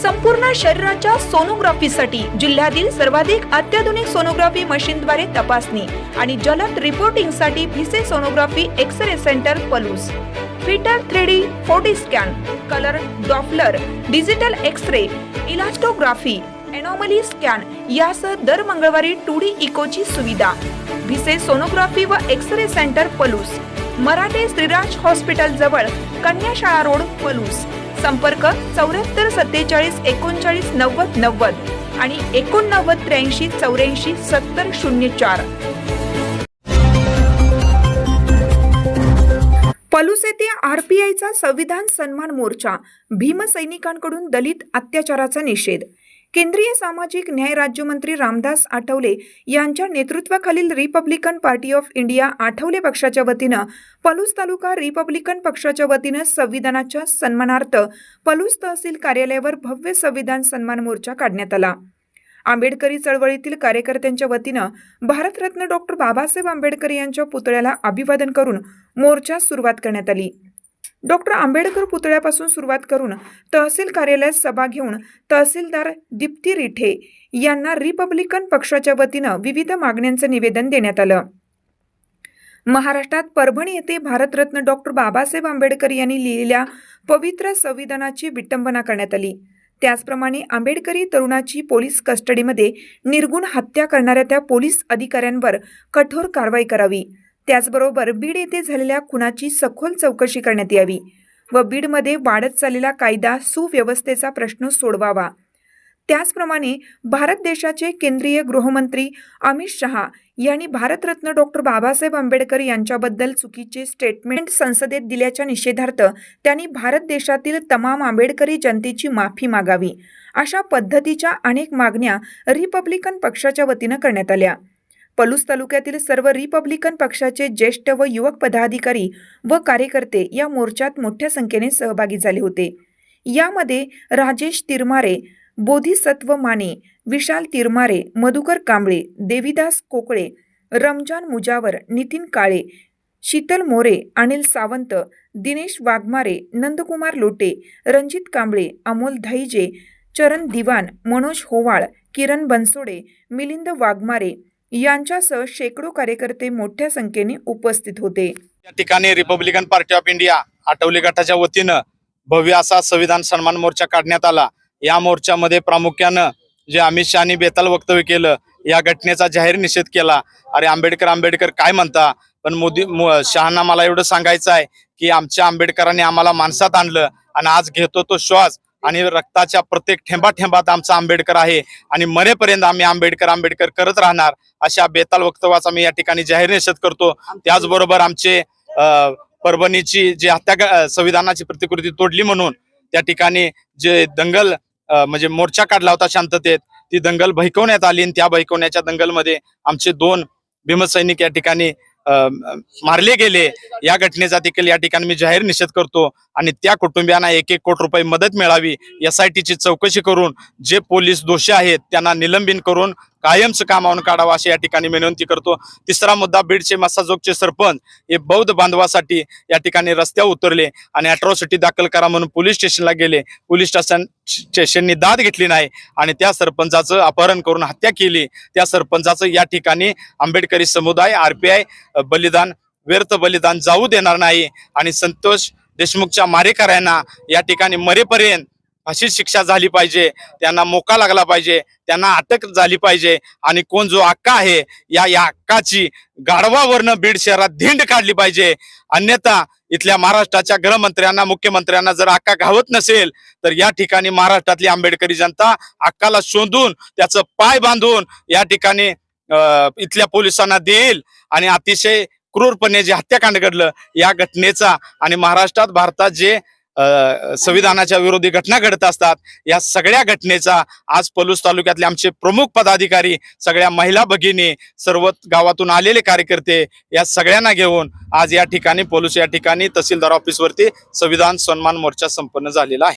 संपूर्ण शरीराच्या सोनोग्राफीसाठी जिल्ह्यातील सर्वाधिक अत्याधुनिक सोनोग्राफी मशीनद्वारे तपासणी आणि जलद रिपोर्टिंगसाठी Bhise sonography X-ray centre Palus, फिटर 3D 4D scan, colour doppler, digital X-ray, elastography, anomaly scan यासह दर मंगळवारी 2D इकोची सुविधा. भिसे सोनोग्राफी व X-ray centre Palus, Marathe Shriraj hospital जवळ, कन्या शाळा रोड पलूस. संपर्क 74 47 39 90 90 आणि 89 83 84 70 04. पलूस येथे RPIचा संविधान सन्मान मोर्चा, भीमसैनिकांकडून दलित अत्याचाराचा निषेध. केंद्रीय सामाजिक न्याय राज्यमंत्री रामदास आठवले यांच्या नेतृत्वाखालील Republican party of India Athawale पक्षाच्या वतीनं पलूस तालुका रिपब्लिकन पक्षाच्या वतीनं संविधानाच्या सन्मानार्थ पलूस तहसील कार्यालयावर भव्य संविधान सन्मान मोर्चा काढण्यात आला. आंबेडकरी चळवळीतील कार्यकर्त्यांच्या वतीनं भारतरत्न डॉक्टर बाबासाहेब आंबेडकर यांच्या पुतळ्याला अभिवादन करून मोर्चास सुरुवात करण्यात आली. डॉक्टर आंबेडकर पुतळ्यापासून सुरुवात करून तहसील कार्यालयात सभा घेऊन तहसीलदार दीप्ती रिठे यांना रिपब्लिकन पक्षाच्या वतीनं विविध मागण्यांचं निवेदन देण्यात आलं. महाराष्ट्रात परभणी येथे भारतरत्न डॉक्टर बाबासाहेब आंबेडकर यांनी लिहिलेल्या पवित्र संविधानाची विटंबना करण्यात आली. त्याचप्रमाणे आंबेडकरी तरुणाची पोलीस कस्टडीमध्ये निर्गुण हत्या करणाऱ्या त्या पोलीस अधिकाऱ्यांवर कठोर कारवाई करावी. त्याचबरोबर बीड येथे झालेल्या खुनाची सखोल चौकशी करण्यात यावी व बीडमध्ये वाढत चाललेला कायदा सुव्यवस्थेचा प्रश्न सोडवावा. त्याचप्रमाणे भारत देशाचे केंद्रीय गृहमंत्री अमित शहा यांनी भारतरत्न डॉक्टर बाबासाहेब आंबेडकर यांच्याबद्दल चुकीचे स्टेटमेंट संसदेत दिल्याच्या निषेधार्थ त्यांनी भारत देशातील तमाम आंबेडकरी जनतेची माफी मागावी. अशा पद्धतीच्या अनेक मागण्या रिपब्लिकन पक्षाच्या वतीनं करण्यात आल्या. पलूस तालुक्यातील सर्व रिपब्लिकन पक्षाचे ज्येष्ठ व युवक पदाधिकारी व कार्यकर्ते या मोर्चात मोठ्या संख्येने सहभागी झाले होते. यामध्ये राजेश तिरमारे, बोधिसत्व माने, विशाल तिरमारे, मधुकर कांबळे, देवीदास कोकळे, रमजान मुजावर, नितीन काळे, शीतल मोरे, अनिल सावंत, दिनेश वाघमारे, नंदकुमार लोटे, रणजित कांबळे, अमोल धैजे, चरण दिवान, मनोज होवाळ, किरण बनसोडे, मिलिंद वाघमारे यांच्यासह शेकडो कार्यकर्ते मोठ्या संख्येने उपस्थित होते. या ठिकाणी Republican party of India Athawale गटाच्या वतीनं भव्य असा संविधान सन्मान मोर्चा काढण्यात आला. या मोर्चामध्ये प्रामुख्यानं जे अमित शहानी बेताल वक्तव्य केलं या घटनेचा जाहीर निषेध केला. अरे आंबेडकर आंबेडकर काय म्हणता, पण शहांना मला एवढं सांगायचं आहे की आमच्या आंबेडकरांनी आम्हाला माणसात आणलं आणि आज घेतो तो श्वास आणि रक्ताच्या प्रत्येक ठेंबात आमचा आंबेडकर आहे आणि मरेपर्यंत आम्ही आंबेडकर आंबेडकर करत राहणार. अशा बेताल वक्तव्याचा मी या ठिकाणी जाहीर निषेध करतो. त्याचबरोबर आमचे परभणीची जी हत्या संविधानाची प्रतिकृती तोडली म्हणून त्या ठिकाणी जे दंगल म्हणजे मोर्चा काढला होता शांततेत, ती दंगल भयकवण्यात आली आणि त्या भयकवण्याच्या दंगलमध्ये आमचे 2 भीमसैनिक या ठिकाणी मारले गेले. या घटनेचा देखील या ठिकाणी मी जाहीर निषेध करतो आणि त्या कुटुंबियांना 1-1 कोटी रुपये मदत मिळावी. SITची चौकशी करून जे पोलीस दोषी आहेत त्यांना निलंबित करून कायमचं कामावून काढावं अशी या ठिकाणी विनंती करतो. तिसरा मुद्दा, बीडचे मसाजोगचे सरपंच हे बौद्ध बांधवासाठी या ठिकाणी रस्त्यावर उतरले आणि अॅट्रॉसिटी दाखल करा म्हणून पोलीस स्टेशनला गेले. पोलीस स्टेशननी दाद घेतली नाही आणि त्या सरपंचाचं अपहरण करून हत्या केली. त्या सरपंचाचं या ठिकाणी आंबेडकरी समुदाय RPI बलिदान व्यर्थ बलिदान जाऊ देणार नाही आणि संतोष देशमुखच्या मारेकऱ्यांना या ठिकाणी मरेपर्यंत अशी शिक्षा झाली पाहिजे, त्यांना मोका लागला पाहिजे, त्यांना अटक झाली पाहिजे आणि कोण जो अक्का आहे या अक्काची गाढवावरनं बीड शहरात धिंड काढली पाहिजे. अन्यथा इथल्या महाराष्ट्राच्या गृहमंत्र्यांना मुख्यमंत्र्यांना जर अक्का घावत नसेल तर या ठिकाणी महाराष्ट्रातली आंबेडकरी जनता अक्काला शोधून त्याचं पाय बांधून या ठिकाणी इथल्या पोलिसांना देईल आणि अतिशय क्रूरपणे जे हत्याकांड घडलं या घटनेचा आणि महाराष्ट्रात भारतात जे संविधानाच्या विरोधी घटना घडत असतात या सगळ्या घटनेचा आज पलूस तालुक्यातले आमचे प्रमुख पदाधिकारी, सगळ्या महिला भगिनी, सर्व गावातून आलेले कार्यकर्ते या सगळ्यांना घेऊन आज या ठिकाणी पलूस या ठिकाणी तहसीलदार ऑफिसवरती संविधान सन्मान मोर्चा संपन्न झालेला आहे.